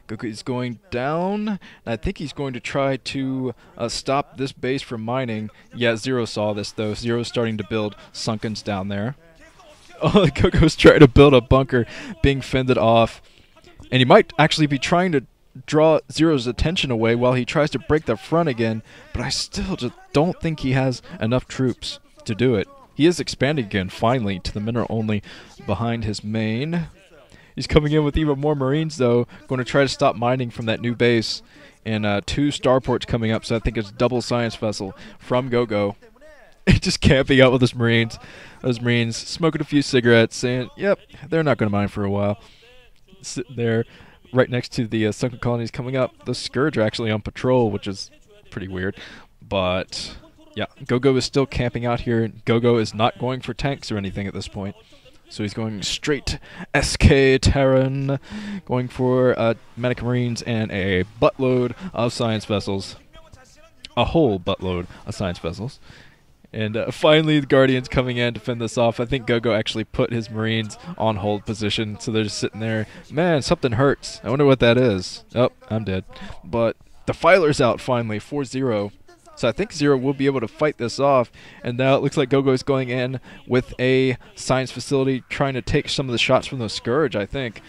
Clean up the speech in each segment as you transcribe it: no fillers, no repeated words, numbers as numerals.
Go.Go is going down, and I think he's going to try to stop this base from mining. Yeah, ZerO saw this, though. ZerO's starting to build sunkens down there. Oh, Go.Go's trying to build a bunker, being fended off. And he might actually be trying to draw ZerO's attention away while he tries to break the front again, but I still just don't think he has enough troops to do it. He is expanding again, finally, to the mineral only behind his main. He's coming in with even more Marines, though, going to try to stop mining from that new base. And 2 starports coming up, so I think it's double science vessel from Go.Go. Just camping out with his Marines. Those Marines smoking a few cigarettes, saying, yep, they're not going to mine for a while. Sitting there right next to the sunken colonies coming up. The Scourge are actually on patrol, which is pretty weird. But, yeah, Go.Go is still camping out here. Go.Go is not going for tanks or anything at this point. So he's going straight SK Terran, going for medic Marines and a buttload of science vessels. A whole buttload of science vessels. And finally, the Guardians coming in to fend this off. I think Go.Go actually put his Marines on hold position, so they're just sitting there. Man, something hurts. I wonder what that is. Oh, I'm dead. But the Filer's out finally, 4-0. So I think ZerO will be able to fight this off. And now it looks like Go.Go is going in with a science facility, trying to take some of the shots from the Scourge, I think.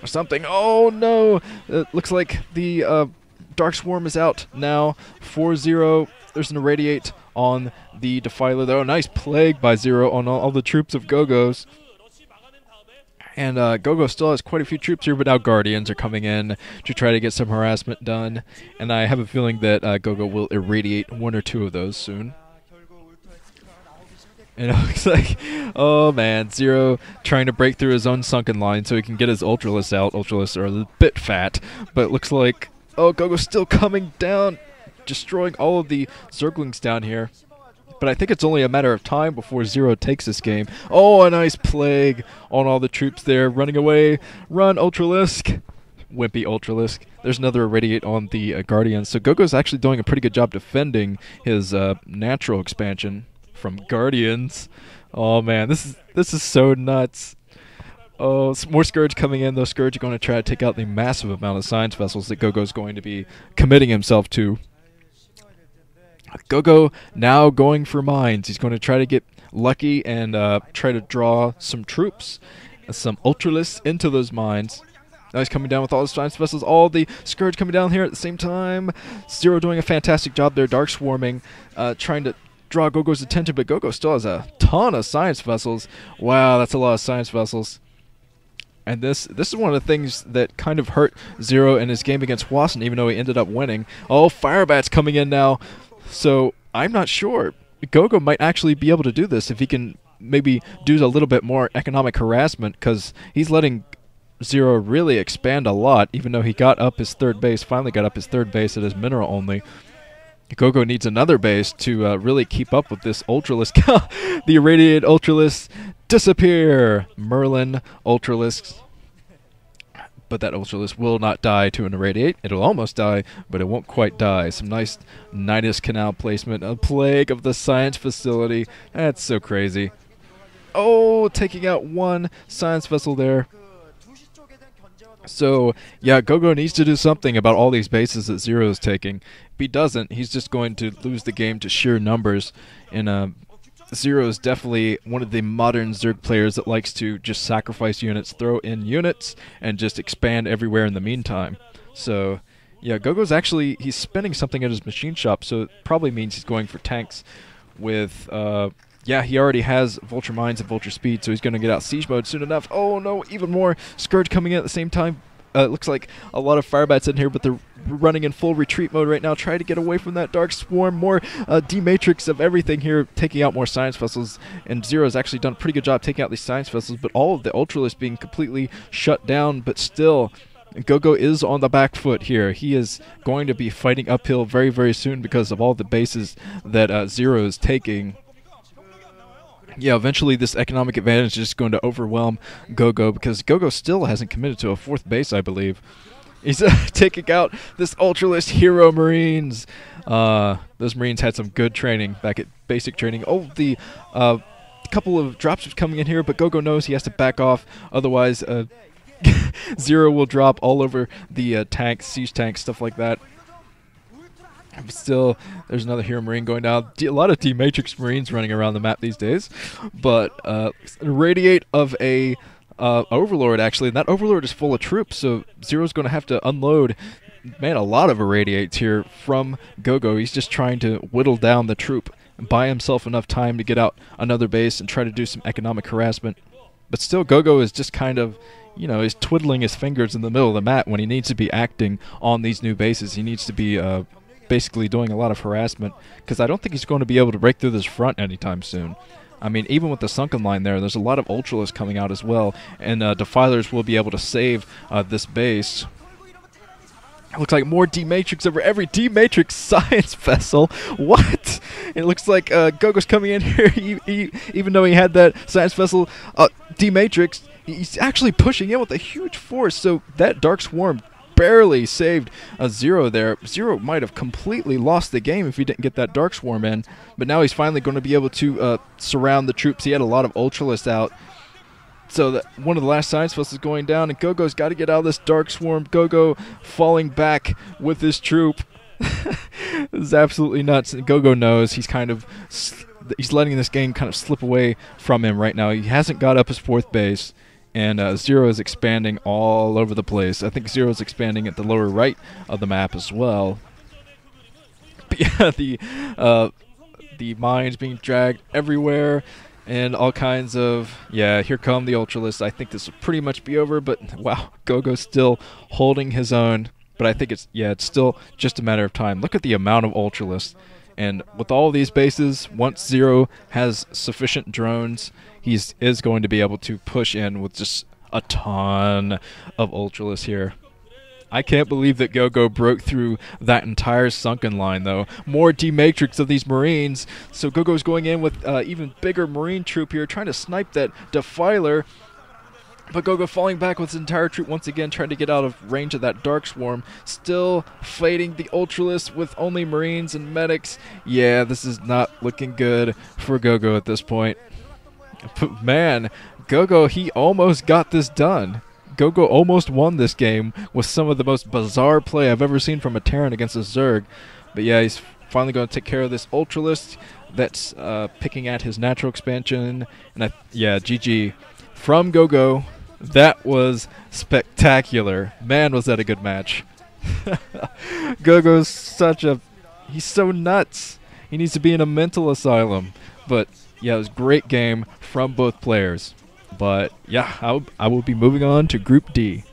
Or something. Oh, no! It looks like the Dark Swarm is out now. 4-0. There's an Irradiate on the Defiler, though. Nice plague by ZerO on all the troops of Go.Go's. And Go.Go still has quite a few troops here, but now Guardians are coming in to try to get some harassment done. And I have a feeling that Go.Go will irradiate 1 or 2 of those soon. And it looks like, oh man, ZerO trying to break through his own sunken line so he can get his Ultralists out. Ultralists are a bit fat, but it looks like, oh, Go.Go's still coming down, destroying all of the Zerglings down here. But I think it's only a matter of time before ZerO takes this game. Oh, a nice plague on all the troops there, running away. Run, Ultralisk. Wimpy Ultralisk. There's another Irradiate on the Guardians. So Go.Go's actually doing a pretty good job defending his natural expansion from Guardians. Oh man, this is so nuts. Oh, some more Scourge coming in. Those Scourge are going to try to take out the massive amount of science vessels that Go.Go's going to be committing himself to. Go.Go now going for mines. He's going to try to get lucky and try to draw some troops, some Ultralists into those mines. Now he's coming down with all his science vessels, all the Scourge coming down here at the same time. ZerO doing a fantastic job there, Dark Swarming, trying to draw Go.Go's attention, but Go.Go still has a ton of science vessels. Wow, that's a lot of science vessels. And this is one of the things that kind of hurt ZerO in his game against Wasson, even though he ended up winning. Oh, Firebat's coming in now. So I'm not sure. Go.Go might actually be able to do this if he can maybe do a little bit more economic harassment, because he's letting ZerO really expand a lot, even though he got up his 3rd base, finally got up his 3rd base at his mineral only. Go.Go needs another base to really keep up with this Ultralisk. The irradiated Ultralisks disappear. Merlin Ultralisks. But that Ultralisk will not die to an Irradiate. It'll almost die, but it won't quite die. Some nice Nidus Canal placement. A plague of the science facility. That's so crazy. Oh, taking out 1 science vessel there. So, yeah, Go.Go needs to do something about all these bases that ZerO is taking. If he doesn't, he's just going to lose the game to sheer numbers. And ZerO is definitely one of the modern Zerg players that likes to just sacrifice units, throw in units, and just expand everywhere in the meantime. So, yeah, Go.Go's actually, he's spending something at his machine shop, so it probably means he's going for tanks with, yeah, he already has Vulture Mines and Vulture Speed, so he's going to get out Siege Mode soon enough. Oh no, even more Scourge coming in at the same time. It looks like a lot of Firebats in here, but they're running in full retreat mode right now, trying to get away from that Dark Swarm. More D-Matrix of everything here, taking out more Science Vessels, and ZerO's actually done a pretty good job taking out these Science Vessels, but all of the Ultralists being completely shut down, but still, Go.Go is on the back foot here. He is going to be fighting uphill very, very soon because of all the bases that ZerO is taking. Yeah, eventually this economic advantage is just going to overwhelm Go.Go because Go.Go still hasn't committed to a 4th base, I believe. He's taking out this Ultralist Hero Marines. Those Marines had some good training back at basic training. Oh, the couple of dropships coming in here, but Go.Go knows he has to back off. Otherwise, ZerO will drop all over the tanks, siege tanks, stuff like that. But still, there's another Hero Marine going down. A lot of D-Matrix Marines running around the map these days. But Radiate of a Overlord, actually. And that Overlord is full of troops, so ZerO's going to have to unload, man, a lot of Irradiates here from Go.Go. He's just trying to whittle down the troop and buy himself enough time to get out another base and try to do some economic harassment. But still, Go.Go is just kind of, you know, he's twiddling his fingers in the middle of the map when he needs to be acting on these new bases. He needs to be basically doing a lot of harassment, because I don't think he's going to be able to break through this front anytime soon. I mean, even with the sunken line there's a lot of Ultralists coming out as well, and Defilers will be able to save this base. It looks like more D-Matrix over every D-Matrix science vessel. What? It looks like Go.Go's coming in here, even though he had that science vessel D-Matrix, he's actually pushing in with a huge force, so that Dark Swarm barely saved ZerO there. ZerO might have completely lost the game if he didn't get that Dark Swarm in, but now he's finally going to be able to surround the troops. He had a lot of Ultralists out, so that one of the last science vessels is going down, and Go.Go's got to get out of this Dark Swarm. Go.Go falling back with his troop. This is absolutely nuts. Go.Go knows he's letting this game kind of slip away from him right now. He hasn't got up his 4th base. And ZerO is expanding all over the place. I think ZerO is expanding at the lower right of the map as well. But yeah, the mines being dragged everywhere, and all kinds of, yeah, here come the Ultralists. I think this will pretty much be over, but wow, Go.Go's still holding his own. But I think it's still just a matter of time. Look at the amount of Ultralists. And with all of these bases, once ZerO has sufficient drones, he is going to be able to push in with just a ton of Ultralists here. I can't believe that Go.Go broke through that entire sunken line, though. More D-Matrix of these Marines, so Go.Go's going in with even bigger Marine troop here, trying to snipe that Defiler. But Go.Go falling back with his entire troop once again, trying to get out of range of that Dark Swarm. Still fighting the Ultralists with only Marines and Medics. Yeah, this is not looking good for Go.Go at this point. But man, Go.Go, he almost got this done. Go.Go almost won this game with some of the most bizarre play I've ever seen from a Terran against a Zerg. But yeah, he's finally going to take care of this Ultralist that's picking at his natural expansion. And yeah, GG from Go.Go. That was spectacular. Man, was that a good match. Go.Go's he's so nuts. He needs to be in a mental asylum. But yeah, it was a great game from both players. But yeah, I will be moving on to Group D.